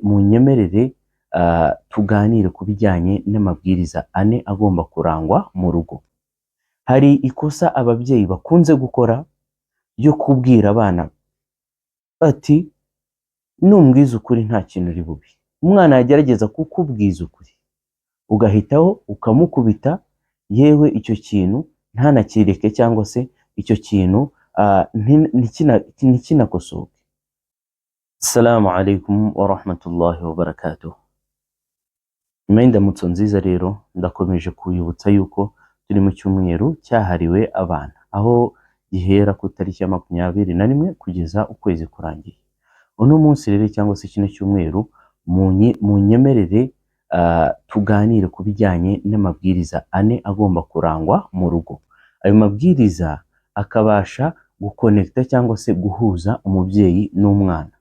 munyemerere tuganire ku bijyanye n'amabwiriza ane agomba kurangwa mu rugo. Hari ikosa ababyeyi bakunze gukora ryo kubwira abana bati numbwiza ukuri nta kintu uri bubi. Umwana yagerageza kukubwiza ukuri ugahitaho ukamukubita, yewe icyo kintu ntanakireke cyangwa se icyo kintu ntikinakosoke. Assalamu alaikum wa rahmatullahi wa barakatuh. Nyuma y'indamutso nziza rero ndakomeje kuyibutsa yuko turi mu cyumweru cyahariwe abana, aho gihera ku tariki ya 21 kugeza ukwezi kurangiye. Uno munsi rero cyangwa se kino cyumweru munyemerere tuganire ku bijyanye n'amabwiriza ane agomba kurangwa mu rugo. Ayo mabwiriza akabasha gukonekta cyangwa se guhuza umubyeyi n'umwana,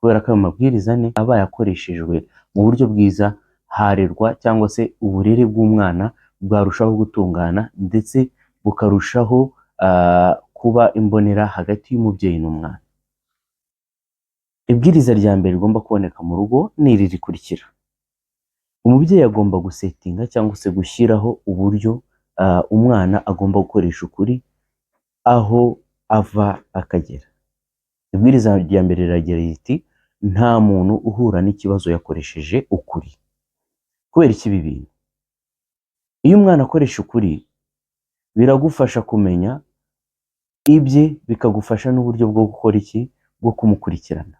kubera ko ayo mabwiriza ane aba yakoreshejwe mu buryo bwiza, harerwa cyangwa se uburere bw'umwana bwarushaho gutungana ndetse bukarushaho kuba imbonera hagati y'umubyeyi n'umwana. Ibwiriza rya mbere rigomba kuboneka mu rugo ni iri rikurikira: umubyeyi agomba gusetinga cyangwa se gushyiraho uburyo umwana agomba gukoresha ukuri aho ava akagera. Ibwiriza rya mbere riragira riti nta muntu uhura n'ikibazo yakoresheje ukuri. Kubera iki ibi bintu? Iyo umwana akoresha ukuri biragufasha kumenya ibye, bikagufasha n'uburyo bwo gukora iki, bwo kumukurikirana.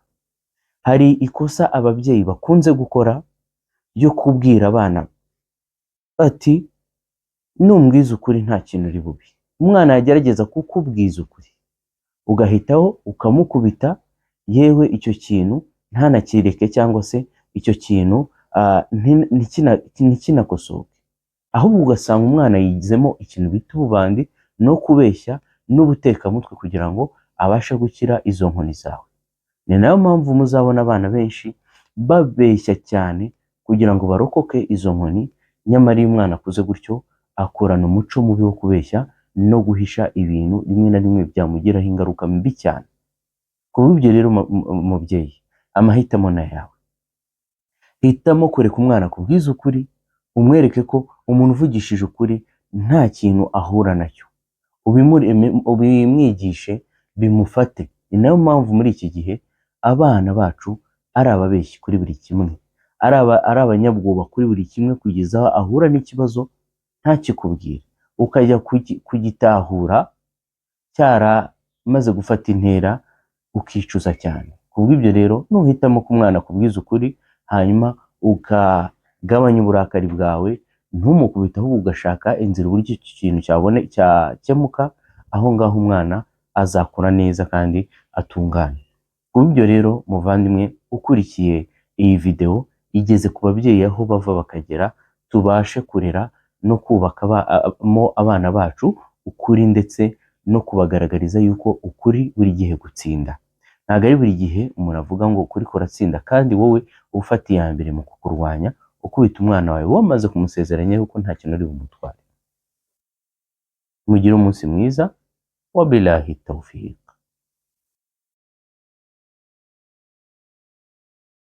Hari ikosa ababyeyi bakunze gukora ryo kubwira abana bati numbwiza ukuri nta kintu uri bubi. Umwana yagerageza kukubwiza ukuri ugahitaho ukamukubita, yewe icyo kintu ntanakireke cyangwa se icyo kintu ntikinakosoke, ahubwo ugasanga umwana yigizemo ikintu bita ububandi no kubeshya n'ubutekamutwe kugira ngo abashe gukira izo nkoni zawe. Ni nayo mpamvu muzabona abana benshi babeshya cyane kugira ngo barokoke izo nkoni, nyamara iyo umwana akuze gutyo akurana umuco mubi wo kubeshya no guhisha ibintu rimwe na rimwe byamugiraho ingaruka mbi cyane. Kuba ibyo rero mubyeyi, amahitamo na yawe. Hitamo kureka umwana kubwiza ukuri, umwereke ko umuntu uvugishije ukuri nta kintu ahura nacyo, ubimwigishe bimufate. Ni nayo mpamvu muri iki gihe abana bacu ari ababeshyi kuri buri kimwe, ari abanyabwoba kuri buri kimwe, kugeza aho ahura n'ikibazo ntakikubwire, ukajya kugitahura cyaramaze gufata intera ukicuza cyane. Kubw'ibyo rero nuhitamo ko umwana kubwiza ukuri, hanyuma ukagabanya uburakari bwawe, ntumukubite ahubwo ugashaka inzira uburyo iki kintu cyakemuka, aho ngaho umwana azakura neza kandi atunganye. Kubw'ibyo rero muvandimwe ukurikiye iyi video, igeze ku babyeyi aho bava bakagera, tubashe kurera no kubakamo abana bacu ukuri, ndetse no kubagaragariza yuko ukuri buri gihe gutsinda. Ntabwo ari buri gihe umuntu avuga ngo ukuri kuratsinda kandi wowe ufata iya mbere mu kukurwanya, ukubita umwana wawe wamaze kumusezeranya yuko nta kintu uri bumutware. Mugire umunsi mwiza, wabillahi tawfiq.